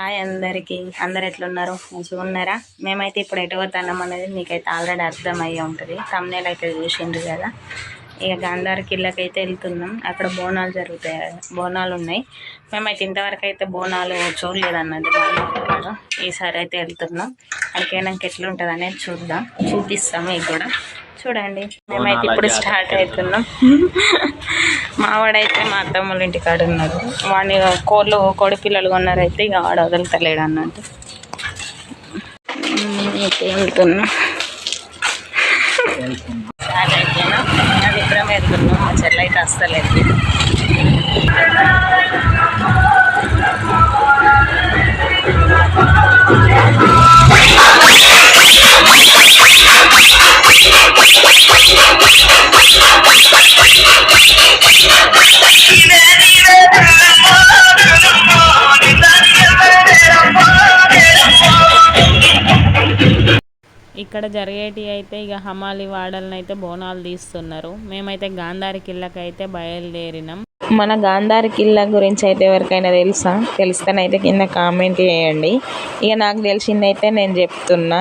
Hi అందరికీ. అందరు ఎట్లున్నారు? మంచిగా ఉన్నారా? మేమైతే ఇప్పుడు ఎటు పోతున్నాం అనేది మీకైతే ఆల్రెడీ అర్థమయ్యే ఉంటుంది. thumbnail అయితే చూసిండ్రు కదా. ఇక గాంధారి కిల్లకైతే వెళ్తున్నాం. అక్కడ బోనాలు జరుగుతాయి, బోనాలు ఉన్నాయి. మేమైతే ఇంతవరకు అయితే బోనాలు చూడలేదన్నది బాగా. ఈసారి అయితే వెళ్తున్నాం. అక్కడికైనాక ఎట్లుంటుంది అనేది చూపిస్తాం మీకు కూడా. చూడండి, మేమైతే ఇప్పుడు స్టార్ట్ అవుతున్నాం. మావాడైతే మా అత్తమ్మల ఇంటికాడ ఉన్నారు. వాడిని కోడి పిల్లలు కొన్నారైతే ఇక వాడు వదులుతలేడు అన్నట్టు. అయితే వెళ్తున్నాం. స్టార్ట్ అయిపోయినా అది ఇప్పుడే వెళ్తున్నాం. మా చెల్లి అయితే వస్తలేదు. ఇక్కడ జరిగేటి అయితే ఇక హమాలి వాడలను అయితే బోనాలు తీస్తున్నారు. మేమైతే గాంధారి కిల్లకైతే బయలుదేరినాం. మన గాంధారి కిల్లా గురించి అయితే ఎవరికైనా తెలిస్తేనైతే కింద కామెంట్ చేయండి. ఇక నాకు తెలిసిందైతే నేను చెప్తున్నా.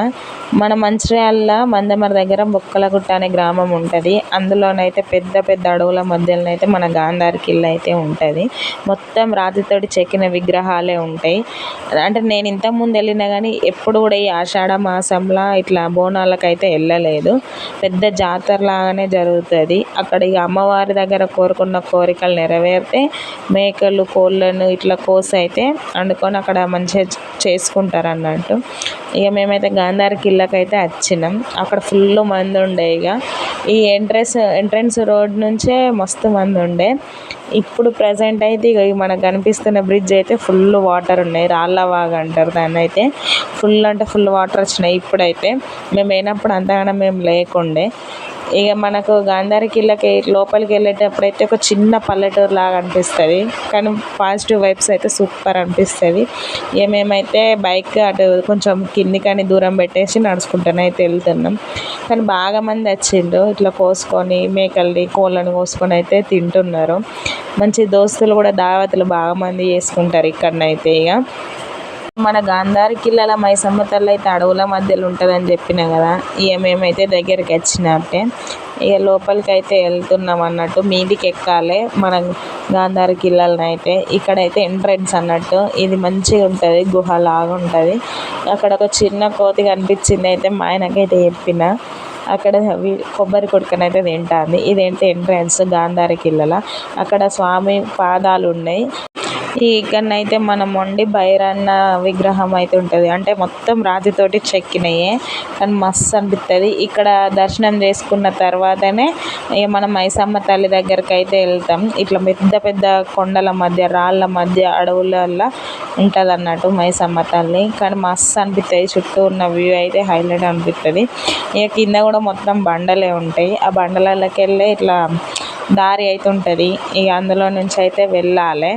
మన మంచిర్యాల మందమర దగ్గర బొక్కలగుట్ట అనే గ్రామం ఉంటుంది. అందులోనైతే పెద్ద పెద్ద అడవుల మధ్యలోనైతే మన గాంధారి కిల్లా అయితే ఉంటుంది. మొత్తం రాతితోటి చెక్కిన విగ్రహాలే ఉంటాయి. అంటే నేను ఇంతకుముందు వెళ్ళినా కానీ ఎప్పుడు కూడా ఈ ఆషాఢ మాసంలో ఇట్లా బోనాలకైతే వెళ్ళలేదు. పెద్ద జాతర లాగానే జరుగుతుంది అక్కడ. ఇక అమ్మవారి దగ్గర కోరుకున్న కోరికలు నెరవేరితే మేకలు కోళ్ళను ఇట్లా కోసి అయితే వండుకొని అక్కడ మంచిగా చేసుకుంటారు అన్నట్టు. ఇక మేమైతే గాంధారి కిల్లకైతే వచ్చినాం. అక్కడ ఫుల్ మంది ఉండే. ఇక ఈ ఎంట్రన్స్ రోడ్ నుంచే మస్తు మంది ఉండే. ఇప్పుడు ప్రజెంట్ అయితే ఇక మనకు కనిపిస్తున్న బ్రిడ్జ్ అయితే ఫుల్ వాటర్ ఉన్నాయి. రాళ్ళవాగ అంటారు దాన్ని. అయితే ఫుల్ అంటే ఫుల్ వాటర్ వచ్చినాయి. ఇప్పుడైతే మేము పోయినప్పుడు అంతగానో మేము లేకుండే. ఇక మనకు గాంధారి కిల్లకి లోపలికి వెళ్ళేటప్పుడు అయితే ఒక చిన్న పల్లెటూరు లాగా అనిపిస్తుంది. కానీ పాజిటివ్ వైబ్స్ అయితే సూపర్ అనిపిస్తుంది. ఇక మేమైతే బైక్ అటు కొంచెం కిందికని దూరం పెట్టేసి నడుచుకుంటూనే అయితే వెళ్తున్నాం. కానీ బాగా మంది వచ్చిండ్రు. ఇట్లా కోసుకొని మేకల్ని కోళ్ళని కోసుకొని అయితే తింటున్నారు. మంచి దోస్తులు కూడా దావతులు బాగా మంది చేసుకుంటారు ఇక్కడనైతే. ఇక మన గాంధారి కిల్లాల మైసమ్మ తల్లి అయితే అడవుల మధ్యలో ఉంటుందని చెప్పిన కదా. ఇక మేమైతే దగ్గరికి వచ్చినట్టే. ఇక లోపలికి అయితే వెళ్తున్నాం అన్నట్టు. మీదికి ఎక్కాలి మన గాంధారి కిల్లాలని అయితే. ఇక్కడైతే ఎంట్రన్స్ అన్నట్టు. ఇది మంచిగా ఉంటుంది, గుహ లాగా ఉంటుంది. అక్కడ ఒక చిన్న కోతి కనిపించింది. అయితే మా ఆయనకైతే చెప్పిన అక్కడ కొబ్బరి కొడుకనైతే తింటుంది. ఇదేంటి ఎంట్రన్స్ గాంధారి కిల్లాల. అక్కడ స్వామి పాదాలు ఉన్నాయి. ఇక్కడనైతే మన మొండి భైరన్న విగ్రహం అయితే ఉంటుంది. అంటే మొత్తం రాతితోటి చెక్కినాయే. కానీ మస్తు అనిపిస్తుంది. ఇక్కడ దర్శనం చేసుకున్న తర్వాతనే మనం మైసమ్మ తల్లి దగ్గరికి అయితే వెళ్తాం. ఇట్లా పెద్ద పెద్ద కొండల మధ్య రాళ్ళ మధ్య అడవులల్లో ఉంటుంది అన్నట్టు మైసమ్మ తల్లి. కానీ మస్తు అనిపిస్తుంది. చుట్టూ ఉన్న వ్యూ అయితే హైలైట్ అనిపిస్తుంది. ఇక కింద కూడా మొత్తం బండలే ఉంటాయి. ఆ బండలకి వెళ్ళి ఇట్లా దారి అయితే ఉంటుంది. ఇక అందులో నుంచి అయితే వెళ్ళాలి.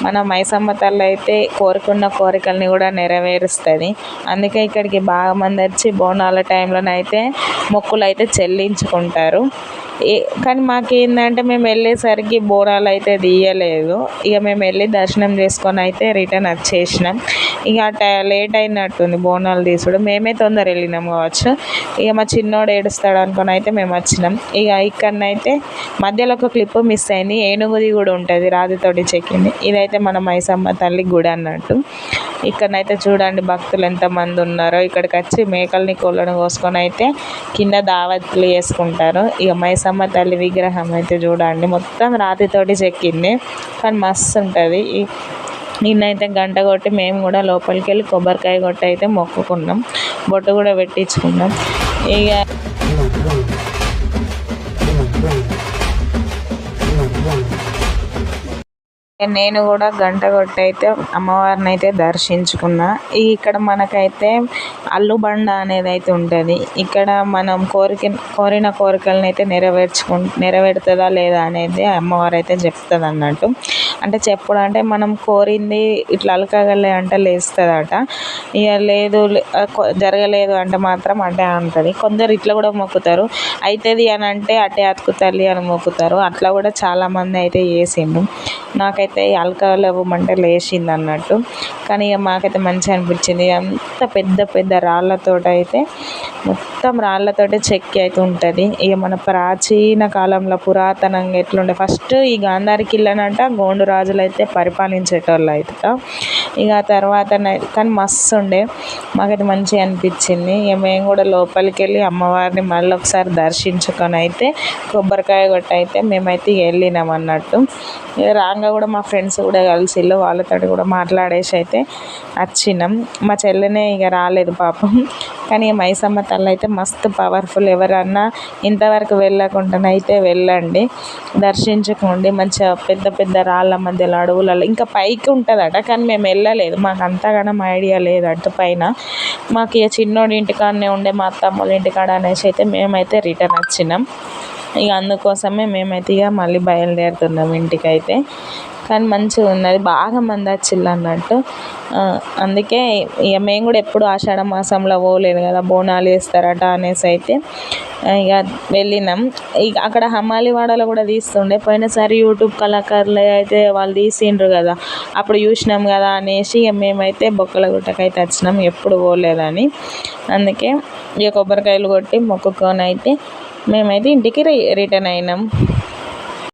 మన మైసమ్మ తల్లి అయితే కోరుకున్న కోరికల్ని కూడా నెరవేరుస్తుంది. అందుకే ఇక్కడికి బాగా మంది వచ్చి బోనాల టైంలోనైతే మొక్కులు అయితే చెల్లించుకుంటారు. కానీ మాకేందంటే మేము వెళ్ళేసరికి బోనాలు అయితే తీయలేదు. ఇక మేము వెళ్ళి దర్శనం చేసుకొని అయితే రిటర్న్ వచ్చేసినాం. ఇక లేట్ అయినట్టుంది బోనాలు తీసుడు. మేమే తొందర వెళ్ళినాం కావచ్చు. ఇక మా చిన్నోడు ఏడుస్తాడు అనుకుని అయితే మేము వచ్చినాం. ఇక ఇక్కడనైతే మధ్యలో ఒక క్లిప్ మిస్ అయింది. ఏనుగుది కూడా ఉంటుంది రాతితోటి చెక్కింది. ఇదైతే మన మైసమ్మ తల్లి గుడి అన్నట్టు. ఇక్కడనైతే చూడండి భక్తులు ఎంతమంది ఉన్నారో. ఇక్కడికి వచ్చి మేకల్ని కోళ్ళను కోసుకొని అయితే కింద దావత్లు చేసుకుంటారు. ఇక మైసమ్మ తల్లి విగ్రహం అయితే చూడండి మొత్తం రాతితోటి చెక్కింది. కానీ మస్తు ఉంటుంది. నిన్నైతే గంట కొట్టి మేము కూడా లోపలికి వెళ్ళి కొబ్బరికాయ కొట్టి అయితే మొక్కుకున్నాం. బొట్టు కూడా పెట్టించుకున్నాం. ఇక నేను కూడా గంట కొట్టి అయితే అమ్మవారిని అయితే దర్శించుకున్నా. ఇక్కడ మనకైతే అల్లుబండ అనేది అయితే ఉంటుంది. ఇక్కడ మనం కోరిన కోరికలను అయితే నెరవేరుతుందా లేదా అనేది అమ్మవారు అయితే చెప్తుంది అన్నట్టు. అంటే చెప్పుడు అంటే మనం కోరింది ఇట్లా అలకగలే అంటే లేస్తుందట. ఇక లేదు జరగలేదు అంటే మాత్రం అటే అంటుంది. కొందరు ఇట్లా కూడా మొక్కుతారు. అవుతుంది అని అంటే అటే అతుకుతల్లి అని మొక్కుతారు. అట్లా కూడా చాలామంది అయితే చేసిండు. నాకైతే అయితే అల్కలవ్వమంటే లేచింది అన్నట్టు. కానీ ఇక మాకైతే మంచిగా అనిపించింది. అంత పెద్ద పెద్ద రాళ్ళతోటైతే మొత్తం రాళ్ళతోటే చెక్కి అయితే ఉంటుంది. ఇక మన ప్రాచీన కాలంలో పురాతనంగా ఎట్లుండే ఫస్ట్ ఈ గాంధారి కిల్లనంట గోండు రాజులు అయితే పరిపాలించేటోళ్ళు అయితే. ఇక తర్వాత కానీ మస్తు ఉండే, మాకైతే మంచిగా అనిపించింది. ఇక మేము కూడా లోపలికి వెళ్ళి అమ్మవారిని మళ్ళీ ఒకసారి దర్శించుకొని అయితే కొబ్బరికాయ కొట్టి అయితే మేమైతే వెళ్ళినాం అన్నట్టు. ఇక రాగా కూడా మా ఫ్రెండ్స్ కూడా కలిసిళ్ళు, వాళ్ళతో కూడా మాట్లాడేసి అయితే వచ్చినాం. మా చెల్లెనే ఇక రాలేదు పాపం. కానీ మైసమ్మ తల్లి అయితే మస్తు పవర్ఫుల్. ఎవరన్నా ఇంతవరకు వెళ్ళకుండానైతే వెళ్ళండి, దర్శించుకోండి. మంచిగా పెద్ద పెద్ద రాళ్ళ మధ్యలో అడవులలో ఇంకా పైకి ఉంటుందట, కానీ మేము వెళ్ళలేదు, మాకు అంతగానం ఐడియా లేదు అటు పైన. మాకు ఇక చిన్నోడి ఇంటికాడనే ఉండే మా అత్తమ్మోళ్ళ ఇంటికాడ అనేసి అయితే మేమైతే రిటర్న్ వచ్చినాం. ఇక అందుకోసమే మేమైతే ఇక మళ్ళీ బయలుదేరుతున్నాం ఇంటికైతే. కానీ మంచిగా ఉన్నది, బాగా మంది వచ్చిళ్ళు అన్నట్టు. అందుకే ఇక మేము కూడా ఎప్పుడు ఆషాఢ మాసంలో పోలేదు కదా, బోనాలు వేస్తారట అనేసి అయితే ఇక వెళ్ళినాం. ఇక అక్కడ హమాలివాడలో కూడా తీస్తుండే, పోయినసారి యూట్యూబ్ కళాకారులు అయితే వాళ్ళు తీసిండ్రు కదా, అప్పుడు చూసినాం కదా అనేసి ఇక మేమైతే బొక్కల గుట్టకైతే వచ్చినాం, ఎప్పుడు పోలేదని. అందుకే ఇక కొబ్బరికాయలు కొట్టి మొక్కుకొని అయితే మేమైతే ఇంటికి రిటర్న్ అయినాం.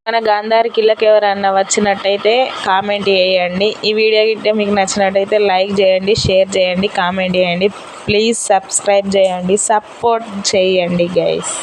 మన గాంధారి కిల్లకి ఎవరన్నా వచ్చినట్టయితే కామెంట్ చేయండి. ఈ వీడియో గిట్టే మీకు నచ్చినట్టయితే లైక్ చేయండి, షేర్ చేయండి, కామెంట్ చేయండి. ప్లీజ్ సబ్స్క్రైబ్ చేయండి, సపోర్ట్ చేయండి గైస్.